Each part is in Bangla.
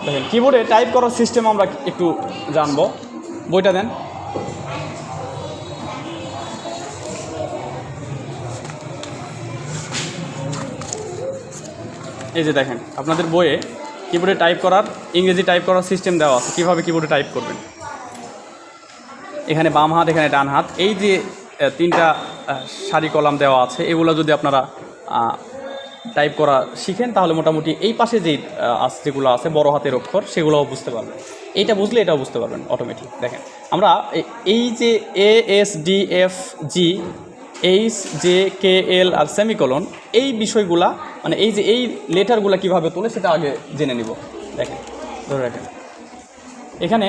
দেখেন কিবোর্ডে টাইপ করার সিস্টেম আমরা একটু জানবো। বইটা দেন। এই যে দেখেন আপনাদের বইয়ে কিবোর্ডে টাইপ করার ইংরেজি টাইপ করার সিস্টেম দেওয়া আছে, কীভাবে কিবোর্ডে টাইপ করবেন। এখানে বাম হাত, এখানে ডান হাত, এই যে তিনটা সারি কলাম দেওয়া আছে, এগুলো যদি আপনারা টাইপ করা শিখেন তাহলে মোটামুটি এই পাশে যেই যেগুলো আছে বড় হাতের অক্ষর সেগুলোও বুঝতে পারবেন। এইটা বুঝলে এটাও বুঝতে পারবেন অটোমেটিক। দেখেন আমরা এই যে A S D F G H J K L আর সেমিকোলন, এই বিষয়গুলা মানে এই যে এই লেটারগুলো কীভাবে তোলে সেটা আগে জেনে নিব। দেখেন ধরে রাখেন এখানে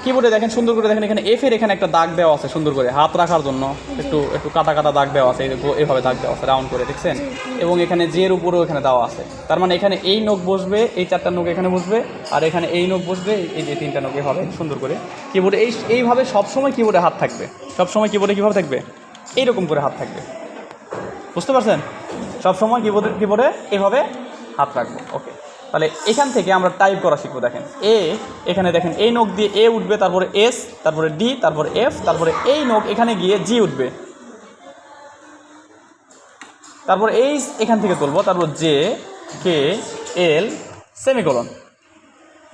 কিবোর্ডে দেখেন সুন্দর করে দেখেন এখানে এফের এখানে একটা দাগ দেওয়া আছে সুন্দর করে হাত রাখার জন্য, একটু একটু কাটা কাটা দাগ দেওয়া আছে, এভাবে দাগ দেওয়া আছে রাউন্ড করে, দেখছেন। এবং এখানে জের উপরেও এখানে দেওয়া আছে, তার মানে এখানে এই নখ বসবে, এই চারটা নখ এখানে বসবে, আর এখানে এই নখ বসবে, এই যে তিনটা নখ এভাবে সুন্দর করে কিবোর্ডে এইভাবে সবসময় কিবোর্ডে হাত থাকবে। সবসময় কিবোর্ডে কীভাবে থাকবে? এইরকম করে হাত থাকবে, বুঝতে পারছেন? সবসময় কিবোর্ডে এইভাবে হাত রাখবো। ওকে, তাহলে এখান থেকে আমরা টাইপ করা শিখবো। দেখেন এখানে দেখেন এই নখ দিয়ে এ উঠবে, তারপরে এস, তারপরে ডি, তারপরে এফ, তারপরে এই নখ এখানে গিয়ে জি উঠবে, তারপরে এইচ এখান থেকে তুলবো, তারপর জে কে এল সেমিকোলন,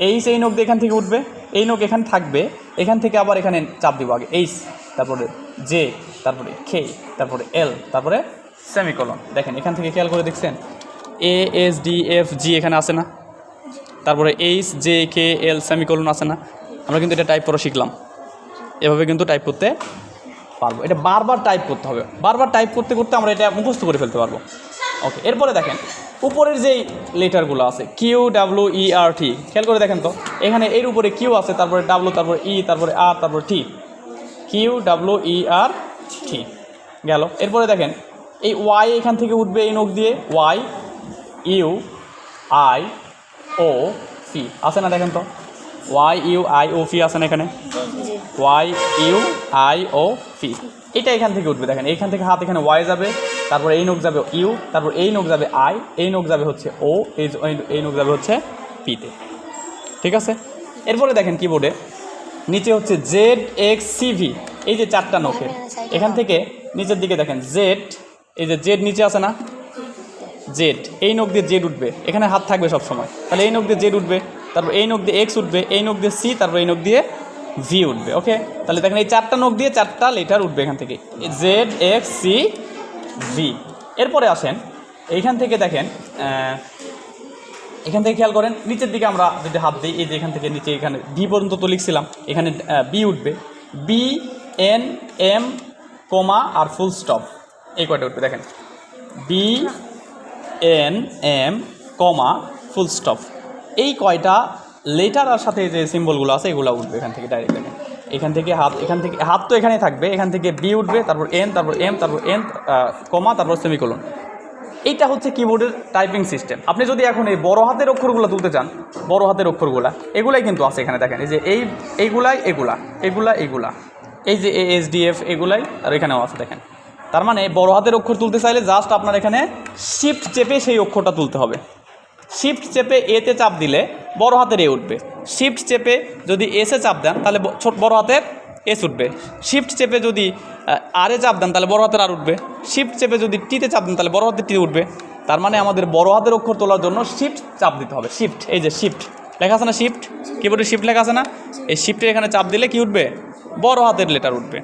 এইচ এই নখ দিয়ে এখান থেকে উঠবে, এই নখ এখানে থাকবে, এখান থেকে আবার এখানে চাপ দিব আগে এইচ, তারপরে জে, তারপরে কে, তারপরে এল, তারপরে সেমিকোলন। দেখেন এখান থেকে খেয়াল করে দেখছেন এ এস ডি এফ জি এখানে আসে না, তারপরে এইচ জে কে এল সেমিকোলন আসে না। আমরা কিন্তু এটা টাইপ করা শিখলাম, এভাবে কিন্তু টাইপ করতে পারবো। এটা বারবার টাইপ করতে হবে, বারবার টাইপ করতে করতে আমরা এটা মুখস্থ করে ফেলতে পারবো। ওকে, এরপরে দেখেন উপরের যেই লেটারগুলো আছে কিউ ডাব্লিউ ই আর টি, খেয়াল করে দেখেন তো এখানে এর উপরে কিউ আছে, তারপরে ডাব্লিউ, তারপরে ই, তারপরে আর, তারপরে টি, কিউ ডাব্লিউ ই আর টি গেল। এরপরে দেখেন এই ওয়াই এখান থেকে উঠবে এই নখ দিয়ে, Y U I O C আছে না? দেখেন তো Y U I O P আছে না এখানে? Y U I O P, এটা এখান থেকে উঠবে। দেখেন এইখান থেকে হাত এখানে ওয়াই যাবে, তারপর এই নখ যাবে ইউ, তারপর এই নখ যাবে আই, এই নখ যাবে হচ্ছে ও, এই নখ যাবে হচ্ছে পিতে, ঠিক আছে। এরপরে দেখেন কিবোর্ডে নিচে হচ্ছে জেড এক্স সিভি, এই যে চারটা নখের এখান থেকে নিচের দিকে দেখেন জেড, এই যে জেড নিচে আছে না, জেড এই নখ দিয়ে জেড উঠবে, এখানে হাত থাকবে সব সময়, তাহলে এই নখ দিয়ে জেড উঠবে, তারপর এই নখ দিয়ে এক্স উঠবে, এই নখ দিয়ে সি, তারপর এই নখ দিয়ে ভি উঠবে। ওকে, তাহলে দেখেন এই চারটা নখ দিয়ে চারটা লেটার উঠবে এখান থেকে, জেড এক্স সি ভি। এরপরে আসেন এইখান থেকে দেখেন এখান থেকে খেয়াল করেন নিচের দিকে আমরা যদি হাত দিই, এই যে এখান থেকে নিচে এখানে ডি পর্যন্ত তো লিখছিলাম, এখানে বি উঠবে, বি এন এম কমা আর ফুল স্টপ, এই কয়টা উঠবে। দেখেন B N M comma full stop, এই কয়টা লেটার আর সাথে যে সিম্বলগুলো আছে এগুলো উঠবে এখান থেকে ডাইরেক্ট। দেখেন এখান থেকে হাত তো এখানেই থাকবে, এখান থেকে বি উঠবে, তারপর এন, তারপর এম, তারপর এন কমা, তারপর সেমিকোলন। এইটা হচ্ছে কিবোর্ডের টাইপিং সিস্টেম। আপনি যদি এখন এই বড় হাতের অক্ষরগুলো তুলতে চান, বড় হাতের অক্ষরগুলা এগুলাই কিন্তু আছে এখানে। দেখেন এই যে এইগুলাই এইগুলা এই যে ASDF এগুলাই আর এখানেও আছে। দেখেন তার মানে বড় হাতের অক্ষর তুলতে চাইলে জাস্ট আপনার এখানে শিফট চেপে সেই অক্ষরটা তুলতে হবে। শিফট চেপে এতে চাপ দিলে বড় হাতের এ উঠবে, শিফট চেপে যদি এসে চাপ দেন তাহলে বড় হাতের এস উঠবে, শিফট চেপে যদি আর এ চাপ দেন তাহলে বড় হাতের আর উঠবে, শিফট চেপে যদি টিতে চাপ দেন তাহলে বড় হাতের টি উঠবে। তার মানে আমাদের বড় হাতের অক্ষর তোলার জন্য শিফট চাপ দিতে হবে। শিফট, এই যে শিফট লেখা আছে না, শিফট কিবোর্ডে শিফট লেখা আছে না, এই শিফটের এখানে চাপ দিলে কি উঠবে? বড় হাতের লেটার উঠবে।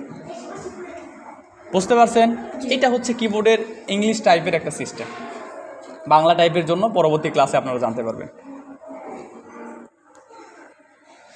বুঝতে পারছেন? এটা হচ্ছে কিবোর্ডের ইংলিশ টাইপের একটা সিস্টেম। বাংলা টাইপের জন্য পরবর্তী ক্লাসে আপনারা জানতে পারবেন।